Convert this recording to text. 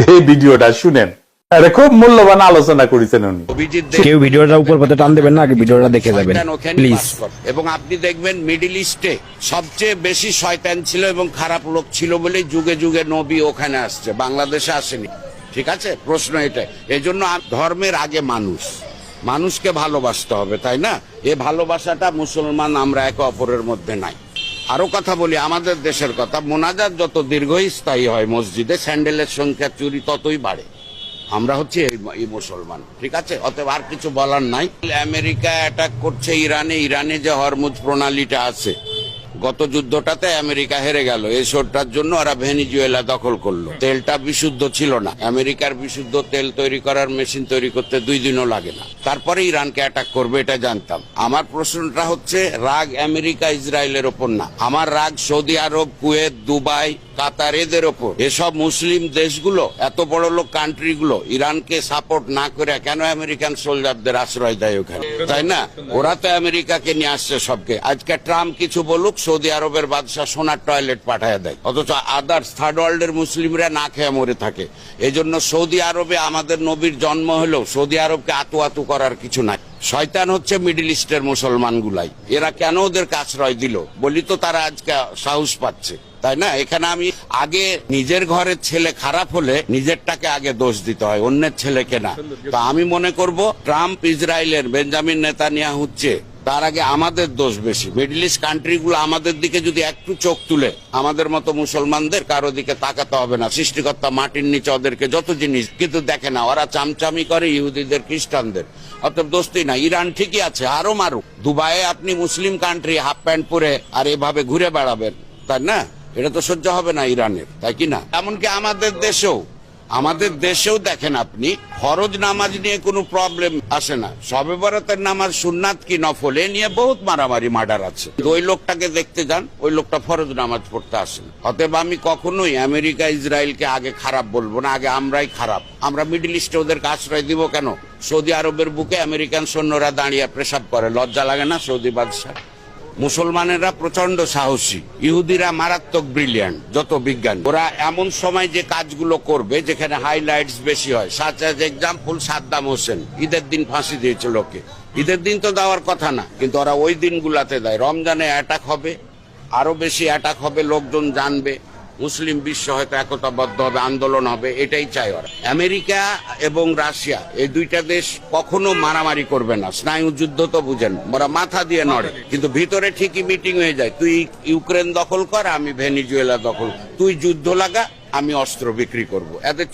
এই ভিডিওটা শুনেন, আরে খুব মূল্যবান আলোচনা করেছেন উনি। কেউ ভিডিওটা উপর পথে টান দেবেন না, আগে ভিডিওটা দেখে যাবেন প্লিজ। এবং আপনি দেখবেন মিডল ইস্টে সবচেয়ে বেশি শয়তান ছিল এবং খারাপ লোক ছিল বলে যুগে যুগে নবী ওখানে আসছে, বাংলাদেশে আসেনি। ঠিক আছে, প্রশ্ন এটাই। এই জন্য ধর্মের আগে মানুষকে ভালোবাসতে হবে, তাই না? এ ভালোবাসাটা মুসলমান আমরা একে অপরের মধ্যে নাই। আরো কথা বলি, আমাদের দেশের কথা, মোনাজাত যত দীর্ঘস্থায়ী হয় মসজিদে, স্যান্ডেলের সংখ্যা চুরি ততই বাড়ে। আমরা হচ্ছে এই মুসলমান, ঠিক আছে? অতএব আর কিছু বলার নাই। আমেরিকা অ্যাটাক করছে ইরানে যে হরমুজ প্রণালীটা আছে, গত যুদ্ধটাতে আমেরিকা হেরে গেল। এসবটার জন্য ওরা ভেনিজুয়েলা দখল করলো। তেলটা বিশুদ্ধ ছিল না। আমেরিকার বিশুদ্ধ তেল তৈরি করার মেশিন তৈরি করতে 2 দিনও লাগে না। তারপরে ইরানকে অ্যাটাক করবে, এটা জানতাম। আমার প্রশ্নটা হচ্ছে, রাগ আমেরিকা ইসরায়েলের ওপর না, আমার রাগ সৌদি আরব, কুয়েত, দুবাই, কাতার, এদের ওপর। এসব মুসলিম দেশগুলো, এত বড় লোক কান্ট্রিগুলো ইরানকে সাপোর্ট না করে কেন আমেরিকান সোলজারদের আশ্রয় দেয় ওখানে, তাই না? ওরা তো আমেরিকাকে নিয়ে আসছে সবকে। আজকে ট্রাম্প কিছু বলুক, সৌদি আরবের বাদশাহ সোনার টয়লেট পাঠায় দেয়, অথচ আদার্স থার্ড ওয়ার্ল্ডের মুসলিমরা না খেয়ে মরে থাকে। এই জন্য সৌদি আরবে আমাদের নবীর জন্ম হলেও সৌদি আরবকে আতু আতু করার কিছু নাই। শয়তান হচ্ছে মিডল ইস্টের মুসলমান গুলাই। এরা কেন ওদেরকে আশ্রয় দিল বলি তো তারা আজকে সাহস পাচ্ছে, তাই না? এখানে আমি আগে নিজের ঘরের ছেলে খারাপ হলে নিজেরটাকে আগে দোষ দিতে হয়, অন্যের ছেলেকে না। তো আমি মনে করব ট্রাম্প ইসরায়েলের বেঞ্জামিন নেতানিয়াহু হচ্ছে, তার আগে আমাদের দোষ বেশি। মিডল ইস্ট কান্ট্রিগুলো আমাদের দিকে যদি একটু চোখ তুলে, আমাদের মতো মুসলমানদের কারো দিকে তাকাতে হবে না। সৃষ্টিকর্তা মাটির নিচে ওদেরকে যত জিনিস, কিন্তু দেখে না, ওরা চামচামি করে ইহুদিদের, খ্রিস্টানদের। অতএব দোস্তি না, ইরান ঠিকই আছে, আরো মারুক। দুবাইয়ে আপনি মুসলিম কান্ট্রি হাফ প্যান্ট পরে আর এভাবে ঘুরে বেড়াবেন, তাই না? এটা তো সহ্য হবে না ইরানের, তাই কি না? এমনকি আমাদের দেশেও দেখেন আপনি, ফরজ নামাজ নিয়ে কোনো প্রবলেম আসে না। শবে বরাতের নামাজ সুন্নাত কি নফল, এ নিয়ে বহুত মারামারি মার্ডার আছে। ওই লোকটাকে দেখতে যান, ওই লোকটা ফরজ নামাজ পড়তে আসেন। অতএব আমি কখনোই আমেরিকা ইসরায়েলকে আগে খারাপ বলবো না, আগে আমরাই খারাপ। আমরা মিডল ইস্টে ওদেরকে আশ্রয় দিব কেন? সৌদি আরবের বুকে আমেরিকান সৈন্যরা দাঁড়িয়ে পেশাব করে, লজ্জা লাগে না সৌদি বাদশাহ? মুসলমানেরা প্রচন্ড সাহসী, ইহুদিরা মারাত্মক ব্রিলিয়ান্ট, যত বিজ্ঞান। ওরা এমন সময় যে কাজগুলো করবে যেখানে হাইলাইটস বেশি হয়, such as example Saddam Hossain ঈদের দিন ফাঁসি দিয়েছে লোকে। ঈদের দিন তো দেওয়ার কথা না, কিন্তু ওরা ওই দিনগুলাতে দেয়। রমজানে অ্যাটাক হবে, আরো বেশি অ্যাটাক হবে, লোকজন জানবে, মুসলিম বিশ্ব হয়তো একতাবদ্ধ হবে, আন্দোলন হবে, এটাই চাই ওরা। আমেরিকা এবং রাশিয়া, এই দুইটা দেশ কখনো মারামারি করবে না। স্নায়ু যুদ্ধ তো বুঝেন, ওরা মাথা দিয়ে নড়ে, কিন্তু ভিতরে ঠিকই মিটিং হয়ে যায়। তুই ইউক্রেন দখল কর, আমি ভেনিজুয়েলা দখল, তুই যুদ্ধ লাগা, আমি অস্ত্র বিক্রি করবো। এদের